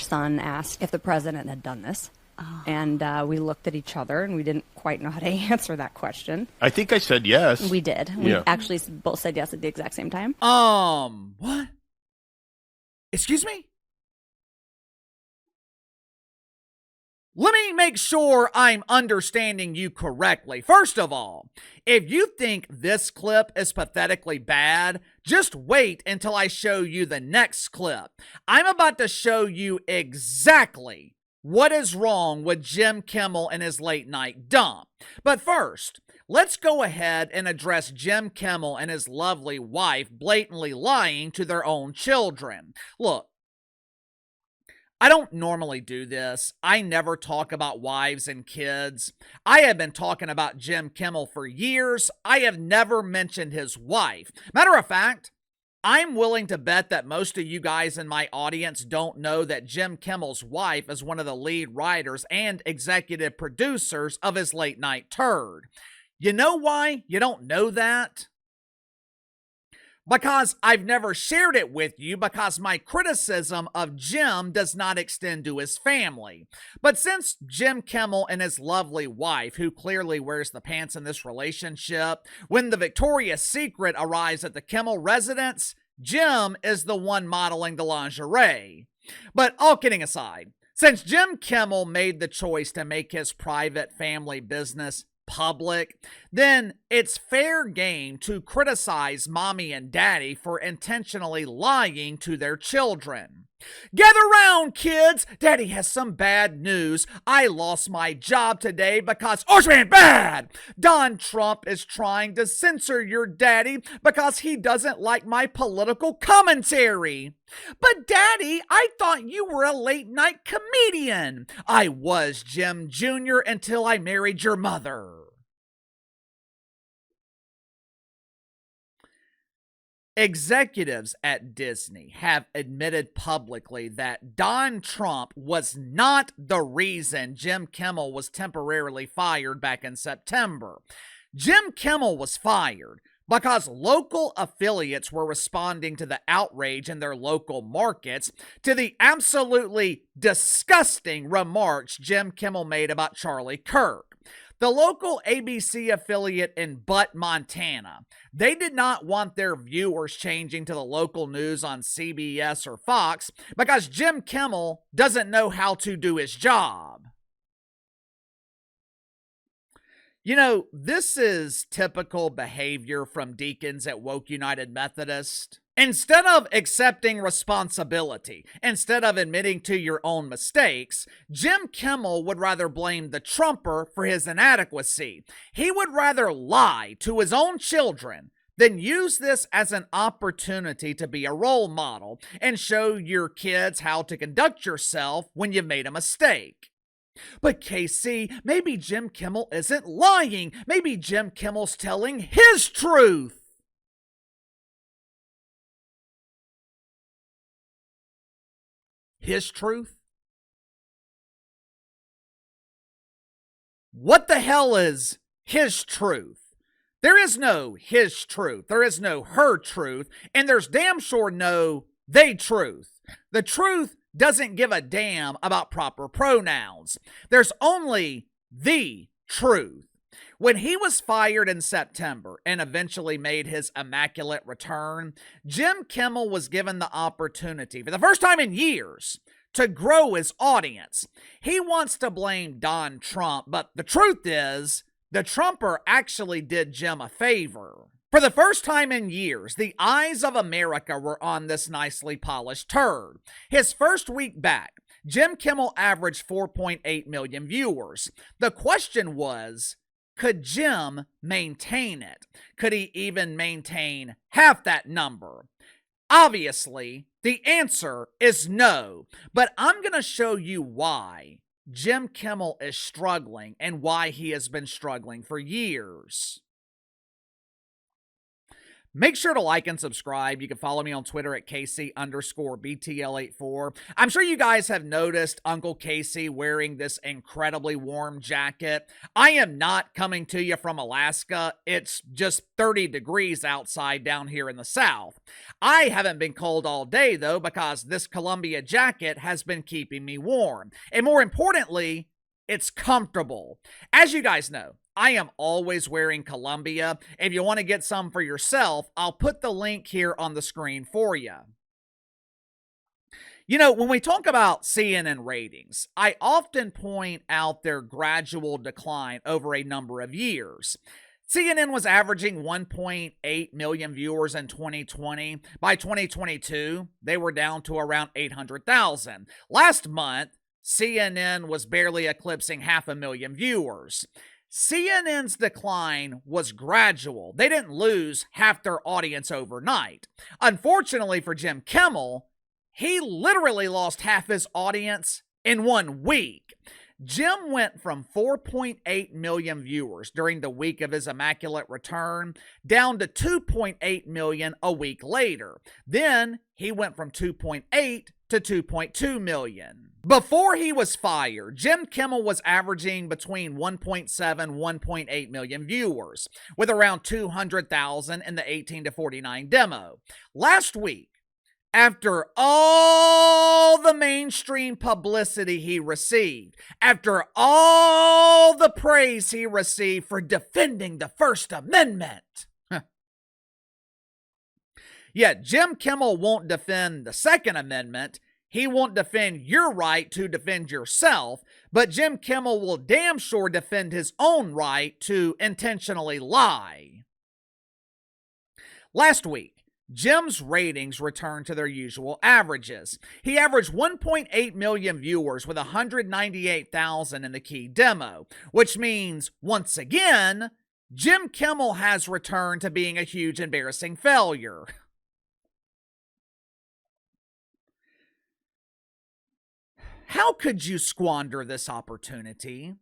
son asked if the president had done this. And we looked at each other, and we didn't quite know how to answer that question. I think I said yes. We did. We actually both said yes at the exact same time. What? Excuse me? Let me make sure I'm understanding you correctly. First of all, if you think this clip is pathetically bad, just wait until I show you the next clip. I'm about to show you exactly what is wrong with Jim Kimmel and his late night dump. But first, let's go ahead and address Jim Kimmel and his lovely wife blatantly lying to their own children. Look, I don't normally do this. I never talk about wives and kids. I have been talking about Jim Kimmel for years. I have never mentioned his wife. Matter of fact, I'm willing to bet that most of you guys in my audience don't know that Jim Kimmel's wife is one of the lead writers and executive producers of his late night turd. You know why you don't know that? Because I've never shared it with you, because my criticism of Jim does not extend to his family. But since Jim Kimmel and his lovely wife, who clearly wears the pants in this relationship, when the Victoria's Secret arrives at the Kimmel residence, Jim is the one modeling the lingerie. But all kidding aside, since Jim Kimmel made the choice to make his private family business public, then it's fair game to criticize mommy and daddy for intentionally lying to their children. Gather round, kids! Daddy has some bad news. I lost my job today because Ocean bad! Don Trump is trying to censor your daddy because he doesn't like my political commentary. But Daddy, I thought you were a late night comedian. I was, Jim Jr., until I married your mother. Executives at Disney have admitted publicly that Don Trump was not the reason Jim Kimmel was temporarily fired back in September. Jim Kimmel was fired because local affiliates were responding to the outrage in their local markets to the absolutely disgusting remarks Jim Kimmel made about Charlie Kirk. The local ABC affiliate in Butte, Montana, they did not want their viewers changing to the local news on CBS or Fox because Jim Kimmel doesn't know how to do his job. You know, this is typical behavior from deacons at Woke United Methodist. Instead of accepting responsibility, instead of admitting to your own mistakes, Jim Kimmel would rather blame the Trumper for his inadequacy. He would rather lie to his own children than use this as an opportunity to be a role model and show your kids how to conduct yourself when you've made a mistake. But KC, maybe Jim Kimmel isn't lying. Maybe Jim Kimmel's telling his truth. His truth? What the hell is his truth? There is no his truth. There is no her truth. And there's damn sure no they truth. The truth doesn't give a damn about proper pronouns. There's only the truth. When he was fired in September and eventually made his immaculate return, Jim Kimmel was given the opportunity, for the first time in years, to grow his audience. He wants to blame Don Trump, but the truth is, the Trumper actually did Jim a favor. For the first time in years, the eyes of America were on this nicely polished turd. His first week back, Jim Kimmel averaged 4.8 million viewers. The question was, could Jim maintain it? Could he even maintain half that number? Obviously, the answer is no. But I'm going to show you why Jim Kimmel is struggling and why he has been struggling for years. Make sure to like and subscribe. You can follow me on Twitter at Casey_BTL84. I'm sure you guys have noticed Uncle Casey wearing this incredibly warm jacket. I am not coming to you from Alaska. It's just 30 degrees outside down here in the South. I haven't been cold all day, though, because this Columbia jacket has been keeping me warm. And more importantly, it's comfortable. As you guys know, I am always wearing Columbia. If you want to get some for yourself, I'll put the link here on the screen for you. You know, when we talk about CNN ratings, I often point out their gradual decline over a number of years. CNN was averaging 1.8 million viewers in 2020. By 2022, they were down to around 800,000. Last month, CNN was barely eclipsing 500,000 viewers. CNN's decline was gradual. They didn't lose half their audience overnight. Unfortunately for Jim Kimmel, he literally lost half his audience in 1 week. Jim went from 4.8 million viewers during the week of his Immaculate Return down to 2.8 million a week later. Then he went from 2.8 to 2.2 million. Before he was fired, Jim Kimmel was averaging between 1.7 1.8 million viewers, with around 200,000 in the 18 to 49 demo. Last week, after all the mainstream publicity he received, after all the praise he received for defending the First Amendment, yet Jim Kimmel won't defend the Second Amendment. He won't defend your right to defend yourself, but Jim Kimmel will damn sure defend his own right to intentionally lie. Last week, Jim's ratings returned to their usual averages. He averaged 1.8 million viewers with 198,000 in the key demo, which means, once again, Jim Kimmel has returned to being a huge, embarrassing failure. How could you squander this opportunity?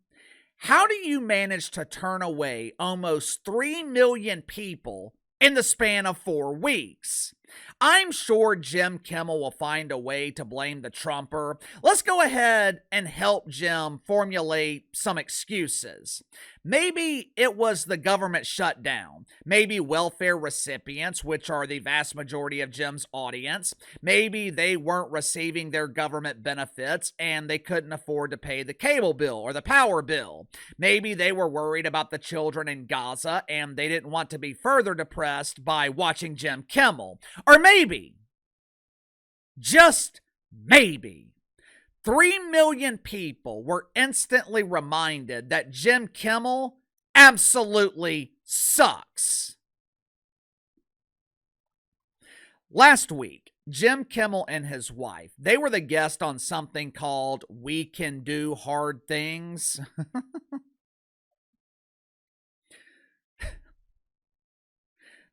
How do you manage to turn away almost 3 million people in the span of 4 weeks? I'm sure Jim Kimmel will find a way to blame the Trumper. Let's go ahead and help Jim formulate some excuses. Maybe it was the government shutdown. Maybe welfare recipients, which are the vast majority of Jim's audience, maybe they weren't receiving their government benefits and they couldn't afford to pay the cable bill or the power bill. Maybe they were worried about the children in Gaza and they didn't want to be further depressed by watching Jim Kimmel. Or maybe, just maybe, 3 million people were instantly reminded that Jim Kimmel absolutely sucks. Last week, Jim Kimmel and his wife, they were the guest on something called We Can Do Hard Things.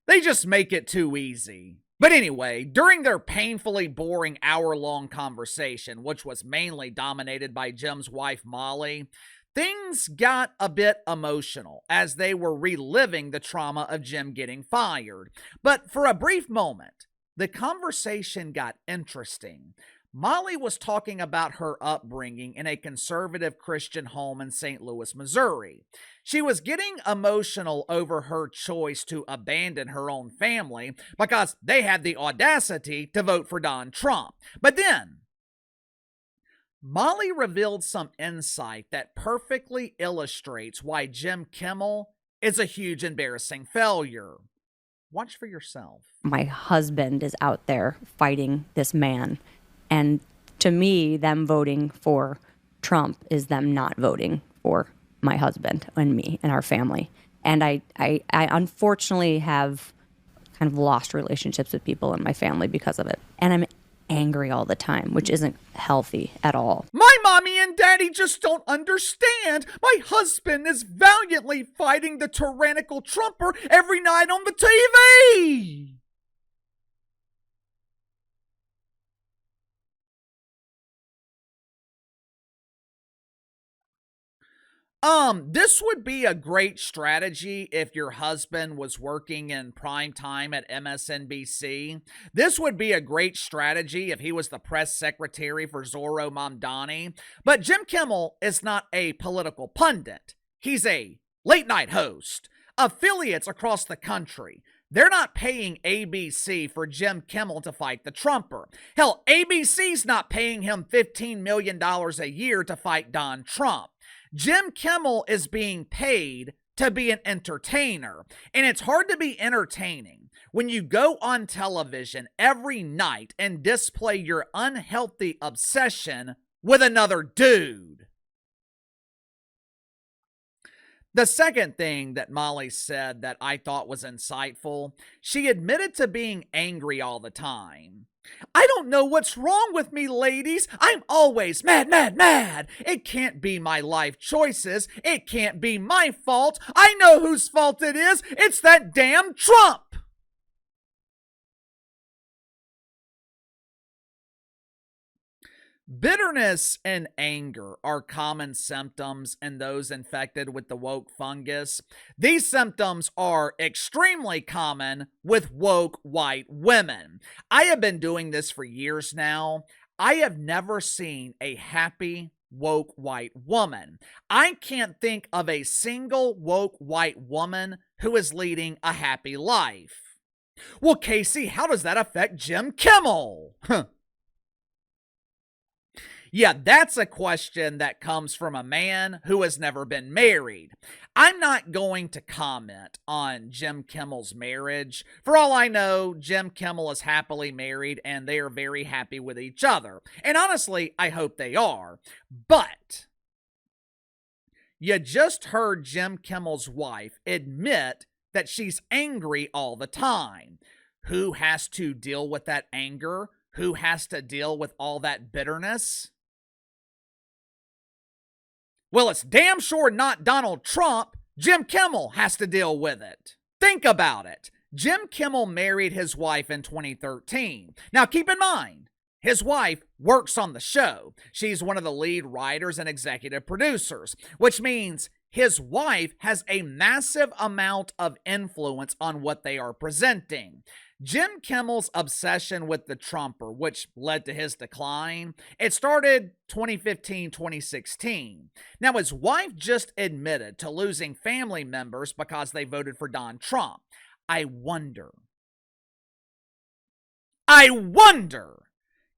They just make it too easy. But anyway, during their painfully boring hour-long conversation, which was mainly dominated by Jim's wife, Molly, things got a bit emotional as they were reliving the trauma of Jim getting fired. But for a brief moment, the conversation got interesting. Molly was talking about her upbringing in a conservative Christian home in St. Louis, Missouri. She was getting emotional over her choice to abandon her own family because they had the audacity to vote for Donald Trump. But then, Molly revealed some insight that perfectly illustrates why Jim Kimmel is a huge, embarrassing failure. Watch for yourself. My husband is out there fighting this man. And to me, them voting for Trump is them not voting for my husband and me and our family. And I unfortunately have kind of lost relationships with people in my family because of it. And I'm angry all the time, which isn't healthy at all. My mommy and daddy just don't understand. My husband is valiantly fighting the tyrannical Trumper every night on the TV. This would be a great strategy if your husband was working in prime time at MSNBC. This would be a great strategy if he was the press secretary for Zorro Mamdani. But Jim Kimmel is not a political pundit. He's a late night host. Affiliates across the country, they're not paying ABC for Jim Kimmel to fight the Trumper. Hell, ABC's not paying him $15 million a year to fight Don Trump. Jim Kimmel is being paid to be an entertainer, and it's hard to be entertaining when you go on television every night and display your unhealthy obsession with another dude. The second thing that Molly said that I thought was insightful, she admitted to being angry all the time. I don't know what's wrong with me, ladies. I'm always mad, mad, mad. It can't be my life choices. It can't be my fault. I know whose fault it is. It's that damn Trump. Bitterness and anger are common symptoms in those infected with the woke fungus. These symptoms are extremely common with woke white women. I have been doing this for years now. I have never seen a happy woke white woman. I can't think of a single woke white woman who is leading a happy life. Well, Casey, how does that affect Jim Kimmel? Yeah, that's a question that comes from a man who has never been married. I'm not going to comment on Jim Kimmel's marriage. For all I know, Jim Kimmel is happily married and they are very happy with each other. And honestly, I hope they are. But you just heard Jim Kimmel's wife admit that she's angry all the time. Who has to deal with that anger? Who has to deal with all that bitterness? Well, it's damn sure not Donald Trump. Jim Kimmel has to deal with it. Think about it. Jim Kimmel married his wife in 2013. Now, keep in mind, his wife works on the show. She's one of the lead writers and executive producers, which means his wife has a massive amount of influence on what they are presenting. Jim Kimmel's obsession with the Trumper, which led to his decline, it started 2015, 2016. Now, his wife just admitted to losing family members because they voted for Don Trump. I wonder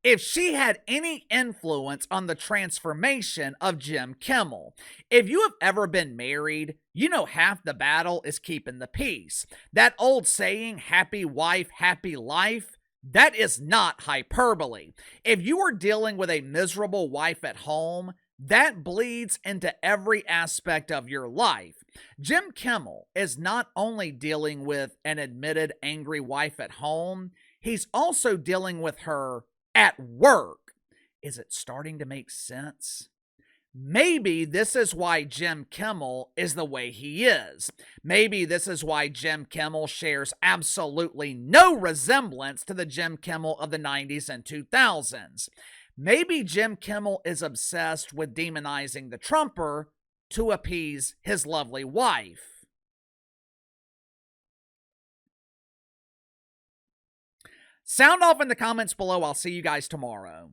if she had any influence on the transformation of Jim Kimmel. If you have ever been married, you know half the battle is keeping the peace. That old saying, happy wife, happy life, that is not hyperbole. If you are dealing with a miserable wife at home, that bleeds into every aspect of your life. Jim Kimmel is not only dealing with an admitted angry wife at home, he's also dealing with her at work. Is it starting to make sense? Maybe this is why Jim Kimmel is the way he is. Maybe this is why Jim Kimmel shares absolutely no resemblance to the Jim Kimmel of the 90s and 2000s. Maybe Jim Kimmel is obsessed with demonizing the Trumper to appease his lovely wife. Sound off in the comments below. I'll see you guys tomorrow.